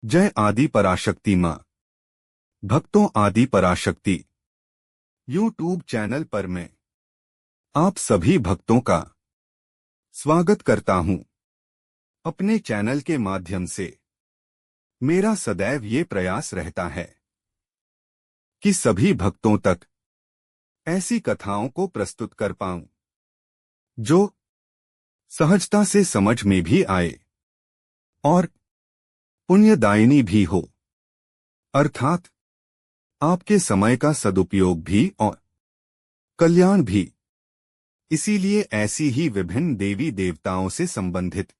जय आदि पराशक्ति माँ। भक्तों, आदि पराशक्ति यूट्यूब चैनल पर मैं आप सभी भक्तों का स्वागत करता हूं। अपने चैनल के माध्यम से मेरा सदैव ये प्रयास रहता है कि सभी भक्तों तक ऐसी कथाओं को प्रस्तुत कर पाऊं जो सहजता से समझ में भी आए और पुण्यदायिनी भी हो, अर्थात आपके समय का सदुपयोग भी और कल्याण भी। इसीलिए ऐसी ही विभिन्न देवी देवताओं से संबंधित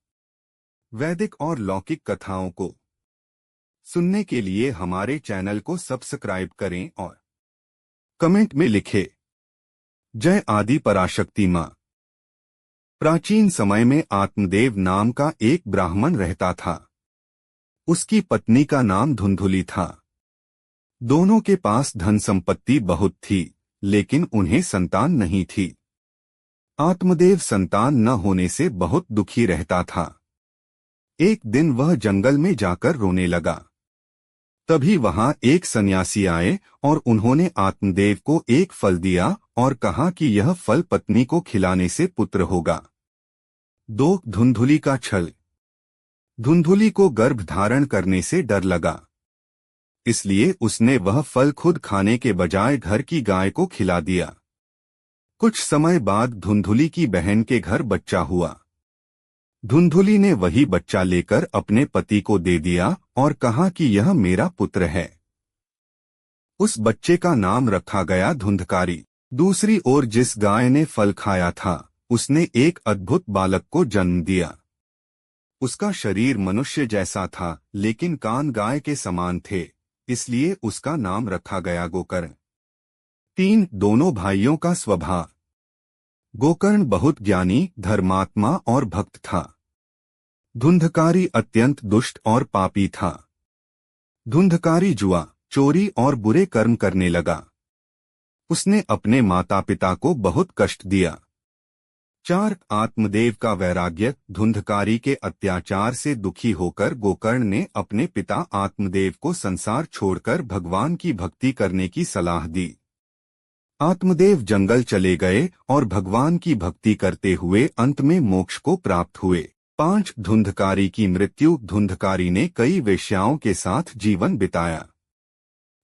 वैदिक और लौकिक कथाओं को सुनने के लिए हमारे चैनल को सब्सक्राइब करें और कमेंट में लिखें जय आदि पराशक्ति माँ। प्राचीन समय में आत्मदेव नाम का एक ब्राह्मण रहता था। उसकी पत्नी का नाम धुंधुली था। दोनों के पास धन संपत्ति बहुत थी, लेकिन उन्हें संतान नहीं थी। आत्मदेव संतान न होने से बहुत दुखी रहता था। एक दिन वह जंगल में जाकर रोने लगा। तभी वहां एक सन्यासी आए और उन्होंने आत्मदेव को एक फल दिया और कहा कि यह फल पत्नी को खिलाने से पुत्र होगा। 2. धुंधुली का छल। धुंधुली को गर्भ धारण करने से डर लगा, इसलिए उसने वह फल खुद खाने के बजाय घर की गाय को खिला दिया। कुछ समय बाद धुंधुली की बहन के घर बच्चा हुआ। धुंधुली ने वही बच्चा लेकर अपने पति को दे दिया और कहा कि यह मेरा पुत्र है। उस बच्चे का नाम रखा गया धुंधकारी। दूसरी ओर जिस गाय ने फल खाया था, उसने एक अद्भुत बालक को जन्म दिया। उसका शरीर मनुष्य जैसा था, लेकिन कान गाय के समान थे, इसलिए उसका नाम रखा गया गोकर्ण। 3. दोनों भाइयों का स्वभाव। गोकर्ण बहुत ज्ञानी, धर्मात्मा और भक्त था। धुंधकारी अत्यंत दुष्ट और पापी था। धुंधकारी जुआ, चोरी और बुरे कर्म करने लगा। उसने अपने माता पिता को बहुत कष्ट दिया। 4. आत्मदेव का वैराग्य। धुंधकारी के अत्याचार से दुखी होकर गोकर्ण ने अपने पिता आत्मदेव को संसार छोड़कर भगवान की भक्ति करने की सलाह दी। आत्मदेव जंगल चले गए और भगवान की भक्ति करते हुए अंत में मोक्ष को प्राप्त हुए। 5. धुंधकारी की मृत्यु। धुंधकारी ने कई वेश्याओं के साथ जीवन बिताया।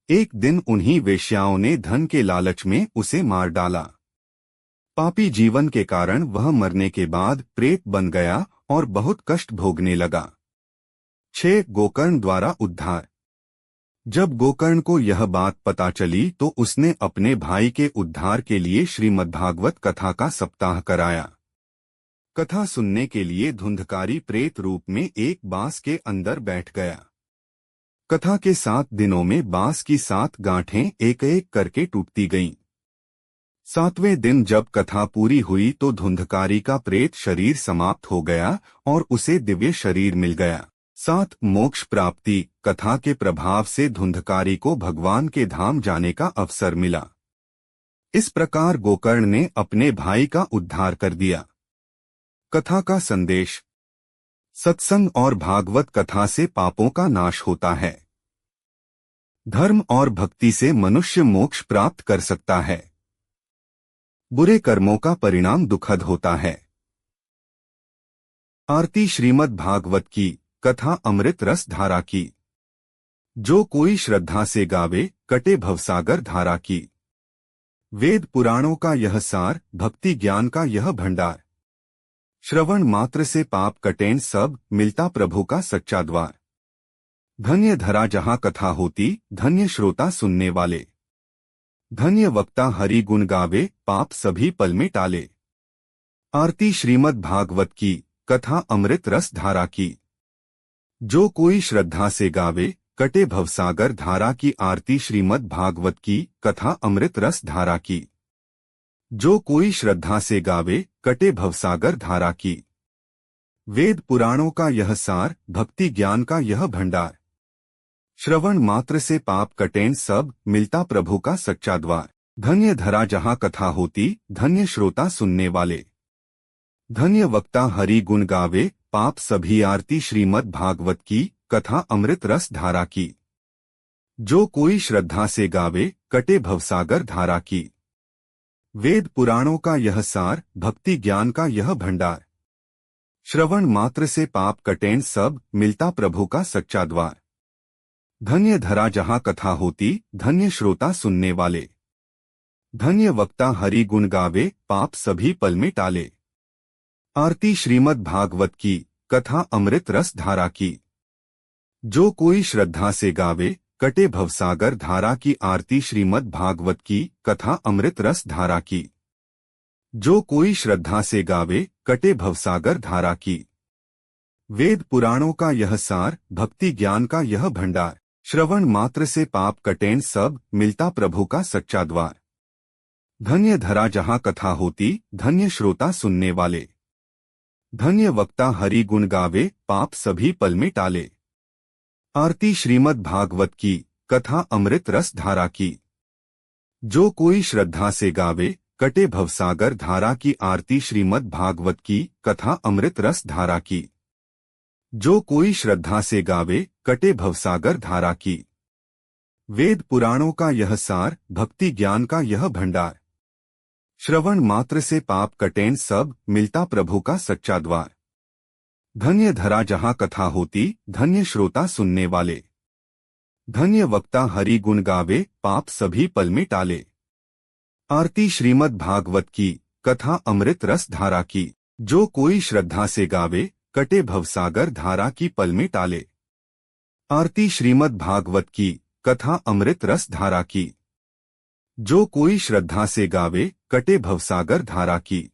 एक दिन उन्हीं वेश्याओं ने धन के लालच में उसे मार डाला। पापी जीवन के कारण वह मरने के बाद प्रेत बन गया और बहुत कष्ट भोगने लगा। 6. गोकर्ण द्वारा उद्धार। जब गोकर्ण को यह बात पता चली तो उसने अपने भाई के उद्धार के लिए श्रीमद्भागवत कथा का सप्ताह कराया। कथा सुनने के लिए धुंधकारी प्रेत रूप में एक बांस के अंदर बैठ गया। कथा के 7 दिनों में बांस की 7 गांठें एक एक करके टूटती गईं। 7वें दिन जब कथा पूरी हुई तो धुंधकारी का प्रेत शरीर समाप्त हो गया और उसे दिव्य शरीर मिल गया। 7. मोक्ष प्राप्ति। कथा के प्रभाव से धुंधकारी को भगवान के धाम जाने का अवसर मिला। इस प्रकार गोकर्ण ने अपने भाई का उद्धार कर दिया। कथा का संदेश। सत्संग और भागवत कथा से पापों का नाश होता है। धर्म और भक्ति से मनुष्य मोक्ष प्राप्त कर सकता है। बुरे कर्मों का परिणाम दुखद होता है। आरती श्रीमद् भागवत की। कथा अमृत रस धारा की। जो कोई श्रद्धा से गावे, कटे भवसागर धारा की। वेद पुराणों का यह सार, भक्ति ज्ञान का यह भंडार। श्रवण मात्र से पाप कटेन सब, मिलता प्रभु का सच्चा द्वार। धन्य धरा जहाँ कथा होती, धन्य श्रोता सुनने वाले। धन्य वक्ता हरि गुण गावे, पाप सभी पल में टाले। आरती श्रीमद् भागवत की। कथा अमृत रस धारा की। जो कोई श्रद्धा से गावे, कटे भवसागर धारा की। आरती श्रीमद् भागवत की। कथा अमृत रस धारा की। जो कोई श्रद्धा से गावे, कटे भवसागर धारा की। वेद पुराणों का यह सार, भक्ति ज्ञान का यह भंडार। श्रवण मात्र से पाप कटेन सब, मिलता प्रभु का सच्चा द्वार। धन्य धरा जहाँ कथा होती, धन्य श्रोता सुनने वाले। धन्य वक्ता हरि गुण गावे, पाप सभी। आरती श्रीमद् भागवत की। कथा अमृत रस धारा की। जो कोई श्रद्धा से गावे कटे भवसागर धारा की। वेद पुराणों का यह सार, भक्ति ज्ञान का यह भंडार। श्रवण मात्र से पाप कटें सब, मिलता प्रभु का सच्चा द्वार। धन्य धरा जहाँ कथा होती, धन्य श्रोता सुनने वाले। धन्य वक्ता हरि गुण गावे, पाप सभी पल में टाले। आरती श्रीमद् भागवत की, कथा अमृत रस धारा की। जो कोई श्रद्धा से गावे कटे भवसागर धारा की। आरती श्रीमद् भागवत की, कथा अमृत रस धारा की। जो कोई श्रद्धा से गावे कटे भवसागर धारा की। वेद पुराणों का यह सार, भक्ति ज्ञान का यह भंडार। श्रवण मात्र से पाप कटें सब, मिलता प्रभु का सच्चा द्वार। धन्य धरा जहाँ कथा होती, धन्य श्रोता सुनने वाले। धन्य वक्ता हरि गुण गावे, पाप सभी पल में टाले। आरती श्रीमद् भागवत की, कथा अमृत रस धारा की। जो कोई श्रद्धा से गावे कटे भवसागर धारा की। आरती श्रीमद् भागवत की, कथा अमृत रस धारा की। जो कोई श्रद्धा से गावे कटे भवसागर धारा की। वेद पुराणों का यह सार, भक्ति ज्ञान का यह भंडार। श्रवण मात्र से पाप कटें सब, मिलता प्रभु का सच्चा द्वार। धन्य धरा जहाँ कथा होती, धन्य श्रोता सुनने वाले। धन्य वक्ता हरि गुण गावे, पाप सभी पल में टाले। आरती श्रीमद् भागवत की, कथा अमृत रस धारा की। जो कोई श्रद्धा से गावे कटे भवसागर धारा की पल में टाले। आरती श्रीमद् भागवत की, कथा अमृत रस धारा की। जो कोई श्रद्धा से गावे कटे भवसागर धारा की।